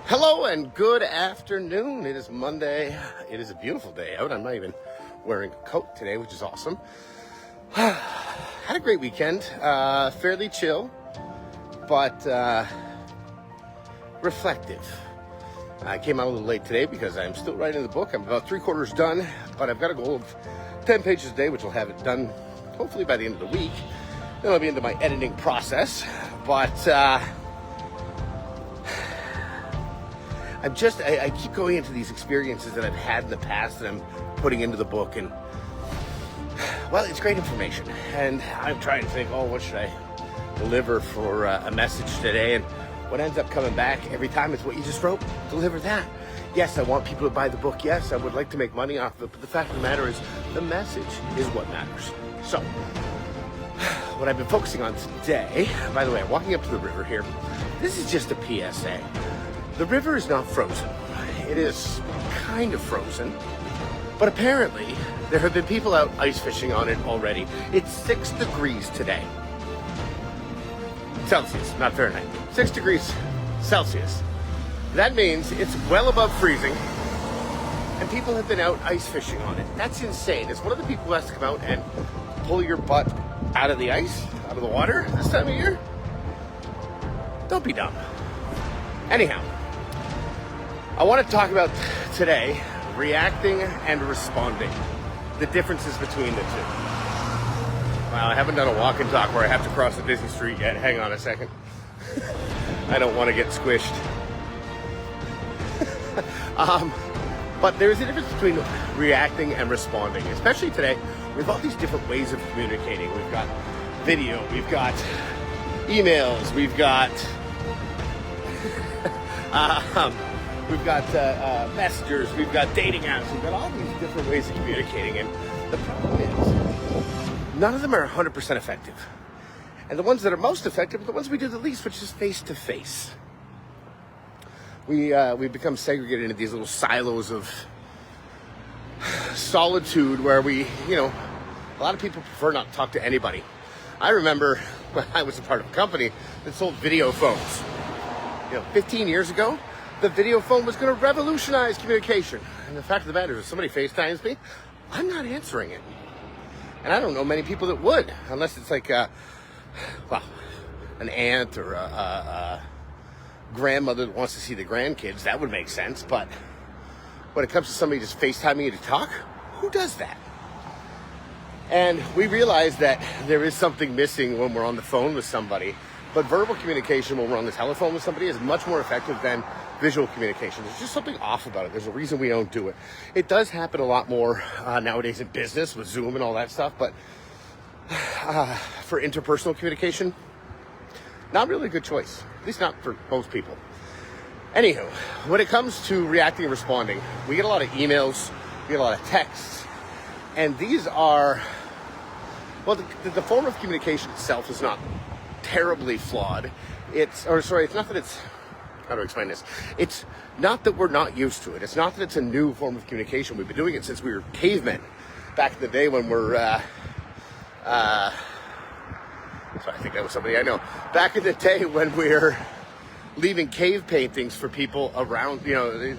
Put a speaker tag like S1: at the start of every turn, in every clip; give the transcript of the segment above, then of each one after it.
S1: Hello and good afternoon. It is Monday. It is a beautiful day out. I'm not even wearing a coat today, which is awesome. Had a great weekend. Fairly chill, but reflective. I came out a little late today because I'm still writing the book. I'm about 3/4 done, but I've got a goal of 10 pages a day, which will have it done hopefully by the end of the week. Then I'll be into my editing process. But I keep going into these experiences that I've had in the past that I'm putting into the book, and well, it's great information. And I'm trying to think, what should I deliver for a message today? And what ends up coming back every time is what you just wrote. Deliver that. Yes, I want people to buy the book. Yes, I would like to make money off of it. But the fact of the matter is, the message is what matters. So, what I've been focusing on today, by the way, I'm walking up to the river here. This is just a PSA. The river is not frozen. It is kind of frozen, but apparently there have been people out ice fishing on it already. It's 6 degrees today. Celsius, not Fahrenheit. 6 degrees Celsius. That means it's well above freezing, and people have been out ice fishing on it. That's insane. It's one of the people who has to come out and pull your butt out of the ice, out of the water this time of year. Don't be dumb. Anyhow, I want to talk about today reacting and responding, the differences between the two. Wow, I haven't done a walk and talk where I have to cross a busy street yet. Hang on a second. I don't want to get squished. But there's a difference between reacting and responding, especially today. We have all these different ways of communicating. We've got video, we've got emails, we've got messengers, we've got dating apps, we've got all these different ways of communicating, and the problem is none of them are 100% effective. And the ones that are most effective are the ones we do the least, which is face-to-face. We become segregated into these little silos of solitude where a lot of people prefer not to talk to anybody. I remember when I was a part of a company that sold video phones. 15 years ago, the video phone was going to revolutionize communication. And the fact of the matter is, if somebody FaceTimes me, I'm not answering it. And I don't know many people that would, unless it's like, an aunt or a grandmother that wants to see the grandkids. That would make sense. But when it comes to somebody just FaceTiming you to talk, who does that? And we realize that there is something missing when we're on the phone with somebody. But verbal communication when we're on the telephone with somebody is much more effective than visual communication. There's just something off about it. There's a reason we don't do it. It does happen a lot more nowadays in business with Zoom and all that stuff, but for interpersonal communication, not really a good choice. At least not for most people. Anywho, when it comes to reacting and responding, we get a lot of emails, we get a lot of texts, and these are, the form of communication itself is not terribly flawed. How do I explain this? It's not that we're not used to it. It's not that it's a new form of communication. We've been doing it since we were cavemen back in the day when we're, so I think that was somebody I know. Back in the day when we were leaving cave paintings for people around, this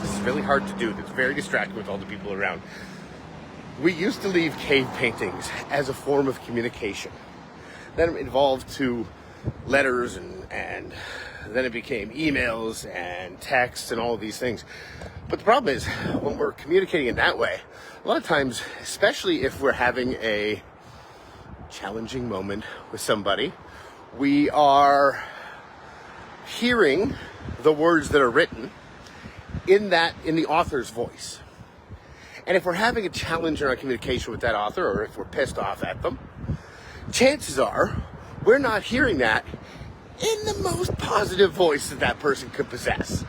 S1: is really hard to do. It's very distracting with all the people around. We used to leave cave paintings as a form of communication. Then it evolved to letters and then it became emails and texts and all of these things. But the problem is when we're communicating in that way, a lot of times, especially if we're having a challenging moment with somebody, we are hearing the words that are written in the author's voice. And if we're having a challenge in our communication with that author, or if we're pissed off at them, chances are we're not hearing that in the most positive voice that person could possess.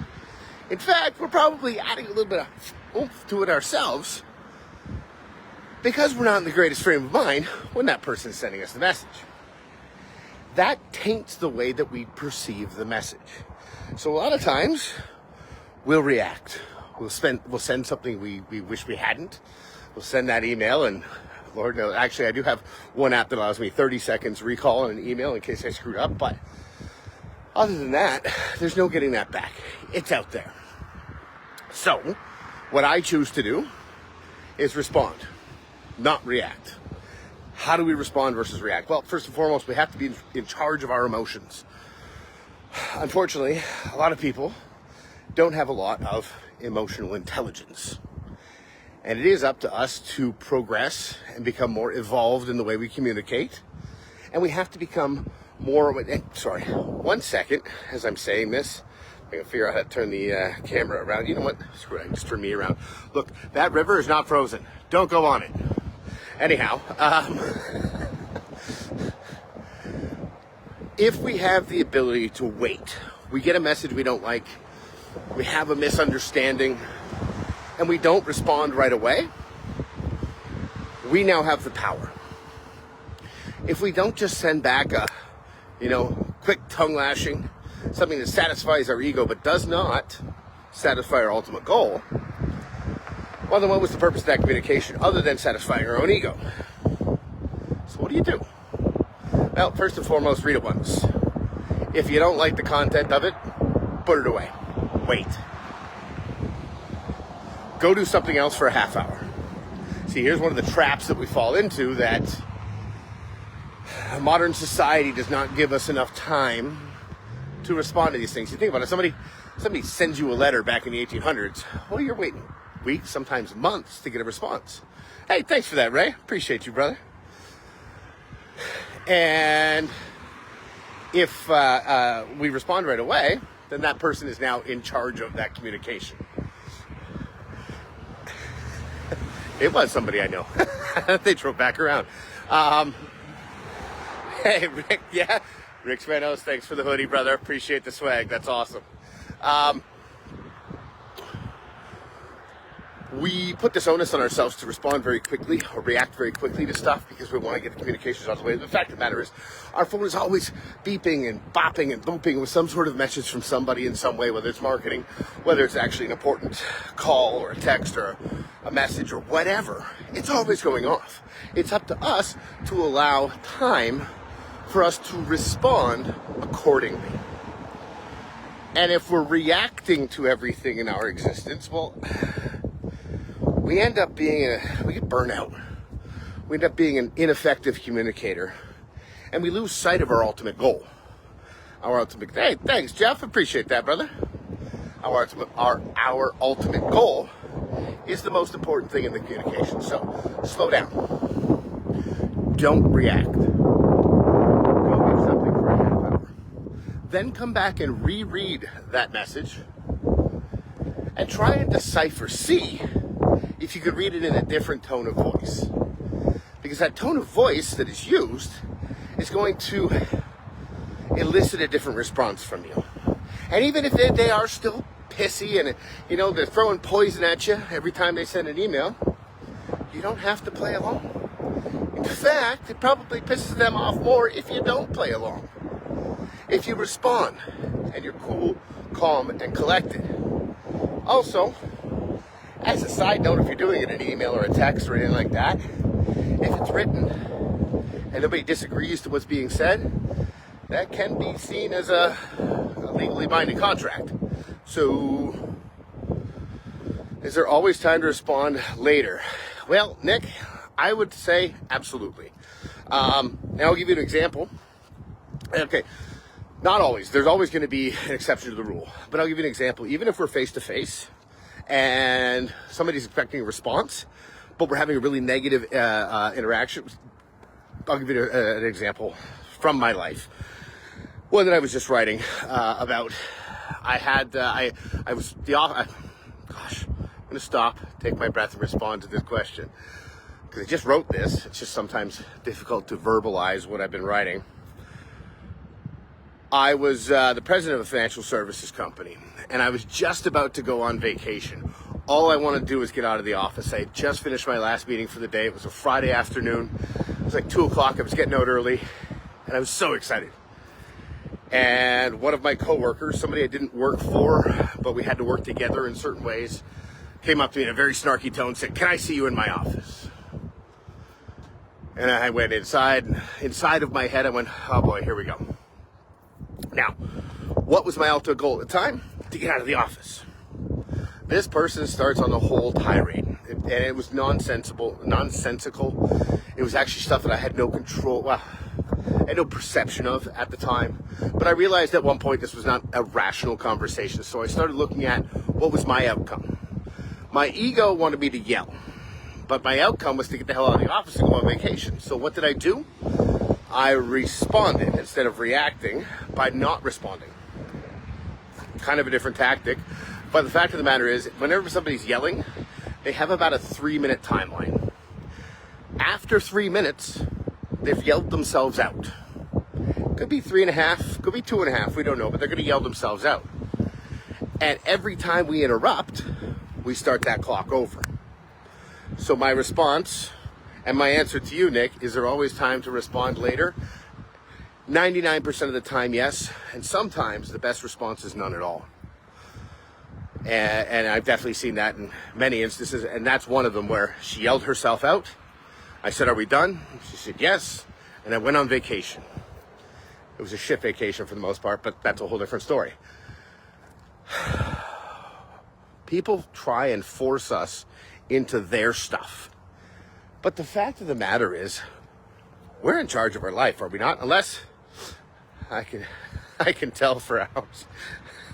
S1: In fact, we're probably adding a little bit of oomph to it ourselves because we're not in the greatest frame of mind when that person is sending us the message. That taints the way that we perceive the message. So a lot of times we'll react. We'll send something we wish we hadn't. We'll send that email, and Lord knows, actually I do have one app that allows me 30 seconds recall on an email in case I screwed up, but Other than that, there's no getting that back. It's out there. So, what I choose to do is respond, not react. How do we respond versus react? Well, first and foremost, we have to be in charge of our emotions. Unfortunately, a lot of people don't have a lot of emotional intelligence. And it is up to us to progress and become more evolved in the way we communicate. And we have to become more, sorry, 1 second as I'm saying this. I'm going to figure out how to turn the camera around. You know what? Screw it, just turn me around. Look, that river is not frozen. Don't go on it. Anyhow, if we have the ability to wait, we get a message we don't like, we have a misunderstanding, and we don't respond right away, we now have the power. If we don't just send back a, quick tongue lashing, something that satisfies our ego but does not satisfy our ultimate goal, well, then what was the purpose of that communication other than satisfying our own ego? So what do? Well, first and foremost, read it once. If you don't like the content of it, put it away. Wait. Go do something else for a half hour. See, here's one of the traps that we fall into, that modern society does not give us enough time to respond to these things. You think about it, somebody sends you a letter back in the 1800s. Well, you're waiting weeks, sometimes months to get a response. Hey, thanks for that, Ray. Appreciate you, brother. And if we respond right away, then that person is now in charge of that communication. It was somebody I know. They drove back around. Hey, Rick, yeah. Rick Spanos, thanks for the hoodie, brother. Appreciate the swag. That's awesome. We put this onus on ourselves to respond very quickly or react very quickly to stuff because we want to get the communications out of the way. The fact of the matter is, our phone is always beeping and bopping and booping with some sort of message from somebody in some way, whether it's marketing, whether it's actually an important call or a text or a message or whatever. It's always going off. It's up to us to allow time for us to respond accordingly. And if we're reacting to everything in our existence, well, we end up being we get burnout. We end up being an ineffective communicator, and we lose sight of our ultimate goal. Hey, thanks, Jeff. Appreciate that, brother. Our ultimate goal is the most important thing in the communication. So slow down. Don't react. Go do something for a half hour. Then come back and reread that message and try and decipher. See if you could read it in a different tone of voice. Because that tone of voice that is used is going to elicit a different response from you. And even if they are still pissy and, they're throwing poison at you every time they send an email, you don't have to play along. In fact, it probably pisses them off more if you don't play along. If you respond and you're cool, calm, and collected. Also, as a side note, if you're doing it in an email or a text or anything like that, if it's written and nobody disagrees to what's being said, that can be seen as a legally binding contract. So, is there always time to respond later? Well, Nick, I would say absolutely. Now I'll give you an example. Okay, not always. There's always going to be an exception to the rule. But I'll give you an example. Even if we're face-to-face and somebody's expecting a response, but we're having a really negative interaction, I'll give you an example from my life. One that I was just writing about. Gosh, I'm going to stop, take my breath, and respond to this question. Because I just wrote this. It's just sometimes difficult to verbalize what I've been writing. I was the president of a financial services company, and I was just about to go on vacation. All I wanted to do was get out of the office. I had just finished my last meeting for the day. It was a Friday afternoon. It was like 2 o'clock. I was getting out early, and I was so excited. And one of my coworkers, somebody I didn't work for, but we had to work together in certain ways, came up to me in a very snarky tone and said, "Can I see you in my office?" And I went inside. Inside of my head, I went, "Oh boy, here we go." Now, What was my ultimate goal at the time? To get out of the office. This person starts on the whole tirade, and it was nonsensical. It was actually stuff that I had no control, well, I had no perception of at the time. But I realized at one point this was not a rational conversation, so I started looking at what was my outcome. My ego wanted me to yell, but my outcome was to get the hell out of the office and go on vacation. So what did I do? I responded instead of reacting by not responding. Kind of a different tactic, but the fact of the matter is, whenever somebody's yelling, they have about a 3-minute timeline. After 3 minutes, they've yelled themselves out. Could be 3.5, could be 2.5, we don't know, but they're going to yell themselves out. And every time we interrupt, we start that clock over. So my response and my answer to you, Nick, is there always time to respond later? 99% of the time, yes. And sometimes the best response is none at all. And I've definitely seen that in many instances. And that's one of them where she yelled herself out. I said, are we done? She said, yes. And I went on vacation. It was a shit vacation for the most part, but that's a whole different story. People try and force us into their stuff. But the fact of the matter is, we're in charge of our life, are we not? Unless I can tell for hours.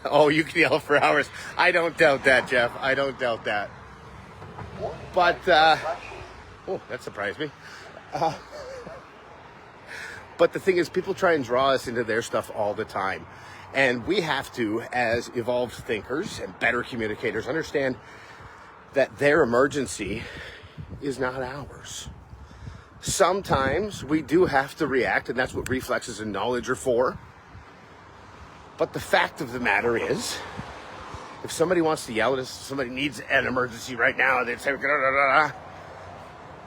S1: Oh, you can yell for hours. I don't doubt that, Jeff. I don't doubt that. But, oh, that surprised me. But the thing is, people try and draw us into their stuff all the time. And we have to, as evolved thinkers and better communicators, understand that their emergency is not ours. Sometimes we do have to react, and that's what reflexes and knowledge are for. But the fact of the matter is, if somebody wants to yell at us, somebody needs an emergency right now, they say,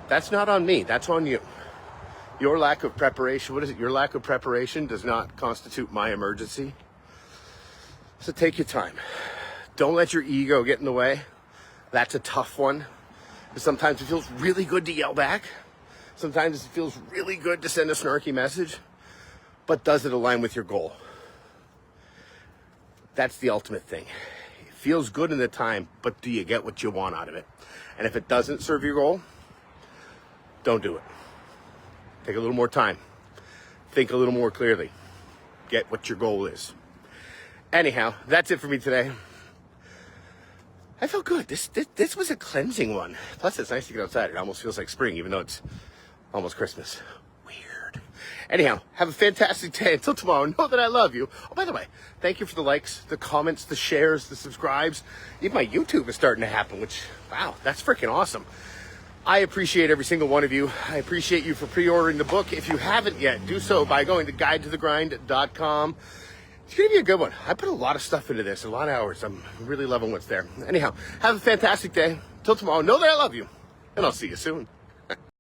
S1: that's not on me, that's on you. Your lack of preparation, your lack of preparation does not constitute my emergency. So take your time. Don't let your ego get in the way. That's a tough one. Sometimes it feels really good to yell back. Sometimes it feels really good to send a snarky message. But does it align with your goal? That's the ultimate thing. It feels good in the time, but do you get what you want out of it? And if it doesn't serve your goal, don't do it. Take a little more time. Think a little more clearly. Get what your goal is. Anyhow, that's it for me today. I felt good. This was a cleansing one. Plus, it's nice to get outside. It almost feels like spring, even though it's almost Christmas. Weird. Anyhow, have a fantastic day. Until tomorrow, know that I love you. Oh, by the way, thank you for the likes, the comments, the shares, the subscribes. Even my YouTube is starting to happen, which, wow, that's freaking awesome. I appreciate every single one of you. I appreciate you for pre-ordering the book. If you haven't yet, do so by going to guidetothegrind.com. It's going to be a good one. I put a lot of stuff into this, a lot of hours. I'm really loving what's there. Anyhow, have a fantastic day. Till tomorrow, know that I love you, and I'll see you soon.